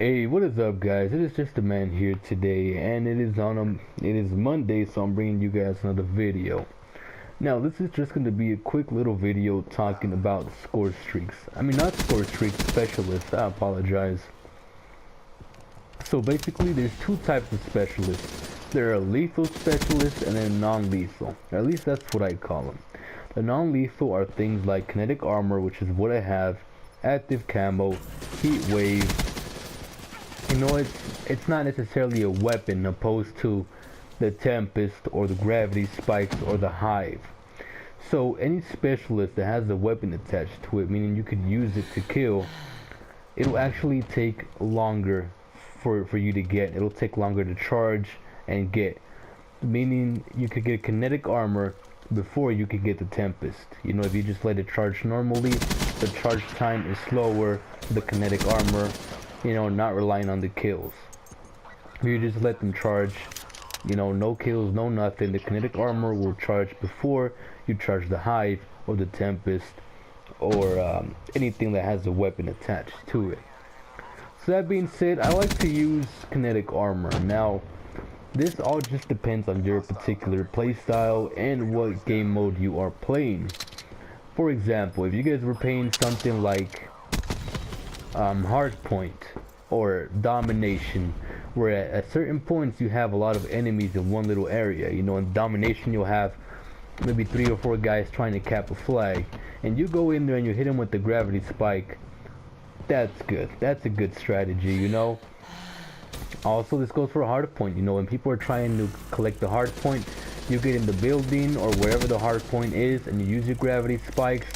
Hey, what is up, guys? It is just a man here today, and it is Monday, so I'm bringing you guys another video. Now, this is just going to be a quick little video talking about score streaks. I mean, not score streaks, specialists. I apologize. So basically, there's two types of specialists. There are lethal specialists and then non-lethal. At least that's what I call them. The non-lethal are things like kinetic armor, which is what I have, active camo, heat wave. You know, it's not necessarily a weapon opposed to the Tempest or the Gravity Spikes or the Hive. So any specialist that has a weapon attached to it, meaning you could use it to kill, it'll actually take longer for you to get. It'll take longer to charge and get. Meaning you could get kinetic armor before you could get the Tempest. You know, if you just let it charge normally, the charge time is slower, the kinetic armor, you know, not relying on the kills. If you just let them charge, you know, no kills, no nothing, the kinetic armor will charge before you charge the Hive or the Tempest or anything that has a weapon attached to it. So that being said, I like to use kinetic armor. Now, this all just depends on your particular playstyle and what game mode you are playing. For example, if you guys were playing something like Hardpoint or Domination, where at certain points you have a lot of enemies in one little area. You know, in Domination you'll have maybe 3 or 4 guys trying to cap a flag, and you go in there and you hit them with the Gravity Spike. That's good. That's a good strategy, you know. Also, this goes for a hardpoint. You know, when people are trying to collect the hardpoint, you get in the building or wherever the hardpoint is and you use your Gravity Spikes.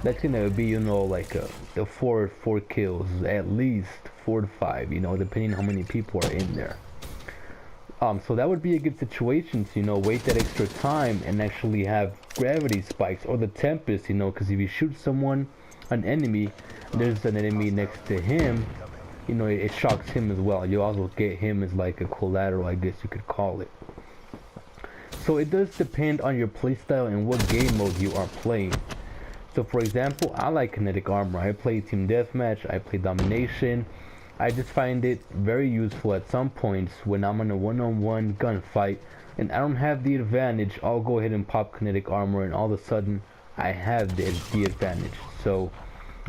That's gonna be, you know, like the four kills, at least 4 to 5, you know, depending how many people are in there. So that would be a good situation to, you know, wait that extra time and actually have Gravity Spikes or the Tempest, you know, because if you shoot someone, an enemy, there's an enemy next to him, you know, it shocks him as well. You also get him as like a collateral, I guess you could call it. So it does depend on your playstyle and what game mode you are playing. So for example, I like kinetic armor. I play team deathmatch, I play domination. I just find it very useful at some points when I'm in a one-on-one gunfight and I don't have the advantage. I'll go ahead and pop kinetic armor and all of a sudden I have the advantage. So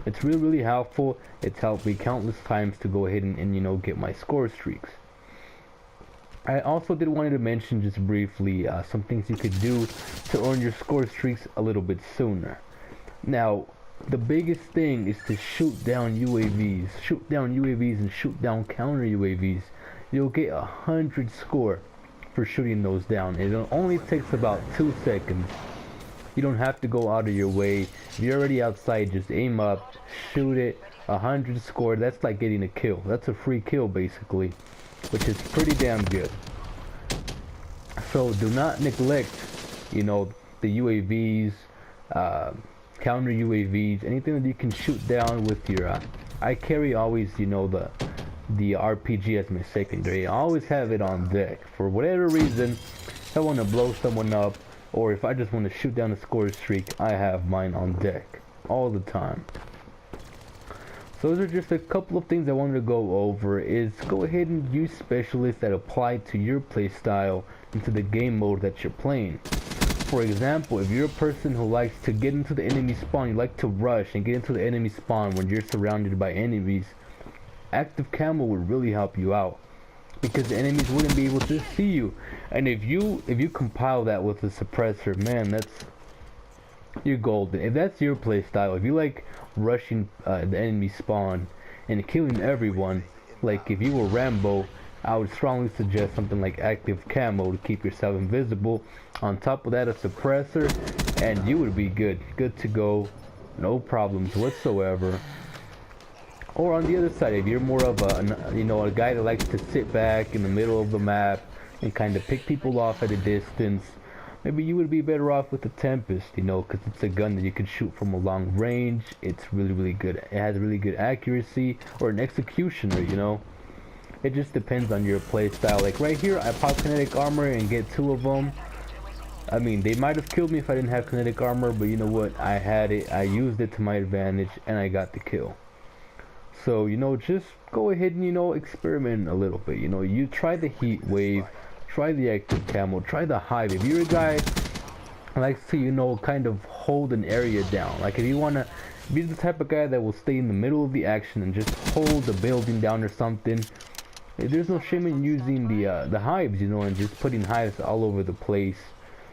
it's really helpful. It's helped me countless times to go ahead and you know, get my score streaks. I also did wanted to mention just briefly some things you could do to earn your score streaks a little bit sooner. Now, the biggest thing is to shoot down UAVs. Shoot down UAVs and shoot down counter UAVs. You'll get 100 score for shooting those down. It only takes about 2 seconds. You don't have to go out of your way. If you're already outside, just aim up, shoot it, 100 score. That's like getting a kill. That's a free kill basically, which is pretty damn good. So do not neglect, you know, the UAVs, counter UAVs, anything that you can shoot down with your I carry always, you know, the RPG as my secondary. I always have it on deck for whatever reason. If I want to blow someone up or if I just want to shoot down a score streak, I have mine on deck all the time. So those are just a couple of things I wanted to go over. Is go ahead and use specialists that apply to your playstyle and to the game mode that you're playing. For example, if you're a person who likes to get into the enemy spawn, you like to rush and get into the enemy spawn when you're surrounded by enemies, active camo would really help you out because the enemies wouldn't be able to see you. And if you compile that with a suppressor, man, you're golden. If that's your playstyle, if you like rushing the enemy spawn and killing everyone, like if you were Rambo, I would strongly suggest something like active camo to keep yourself invisible. On top of that, a suppressor, and you would be good to go, no problems whatsoever. Or on the other side, if you're more of a guy that likes to sit back in the middle of the map and kind of pick people off at a distance, maybe you would be better off with the Tempest, you know, because it's a gun that you can shoot from a long range. It's really good. It has really good accuracy, or an executioner, you know. It just depends on your playstyle. Like right here, I pop kinetic armor and get 2 of them. I mean, they might have killed me if I didn't have kinetic armor, but you know what? I had it. I used it to my advantage, and I got the kill. So, you know, just go ahead and, you know, experiment a little bit. You know, you try the heat wave, try the active camo, try the hive. If you're a guy who likes to, you know, kind of hold an area down, like if you want to be the type of guy that will stay in the middle of the action and just hold the building down or something, there's no shame in using the hives, you know, and just putting hives all over the place.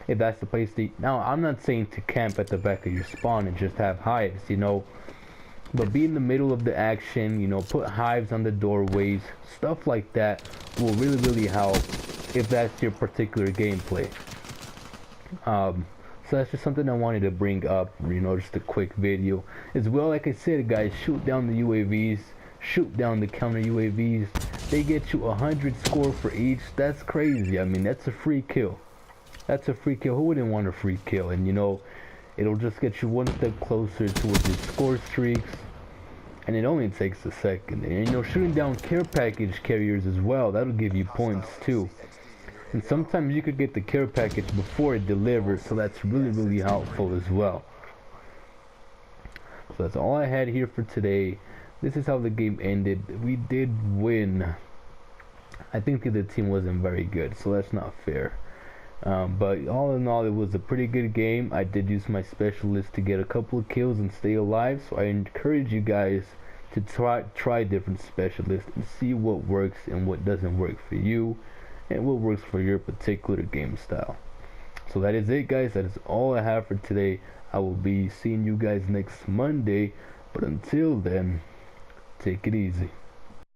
If that's the place to, now I'm not saying to camp at the back of your spawn and just have hives, you know, but be in the middle of the action, you know, put hives on the doorways, stuff like that will really help if that's your particular gameplay. So that's just something I wanted to bring up, you know, just a quick video. As well, like I said, guys, shoot down the UAVs, shoot down the counter UAVs. They get you 100 score for each. That's crazy. I mean, that's a free kill. That's a free kill. Who wouldn't want a free kill? And you know, it'll just get you one step closer towards your score streaks. And it only takes a second. And you know, shooting down care package carriers as well, that'll give you points too. And sometimes you could get the care package before it delivers, so that's really helpful as well. So that's all I had here for today. This is how the game ended. We did win. I think the other team wasn't very good, so that's not fair. But all in all, it was a pretty good game. I did use my specialist to get a couple of kills and stay alive, so I encourage you guys to try different specialists and see what works and what doesn't work for you, and what works for your particular game style. So that is it, guys. That is all I have for today. I will be seeing you guys next Monday, but until then, take it easy.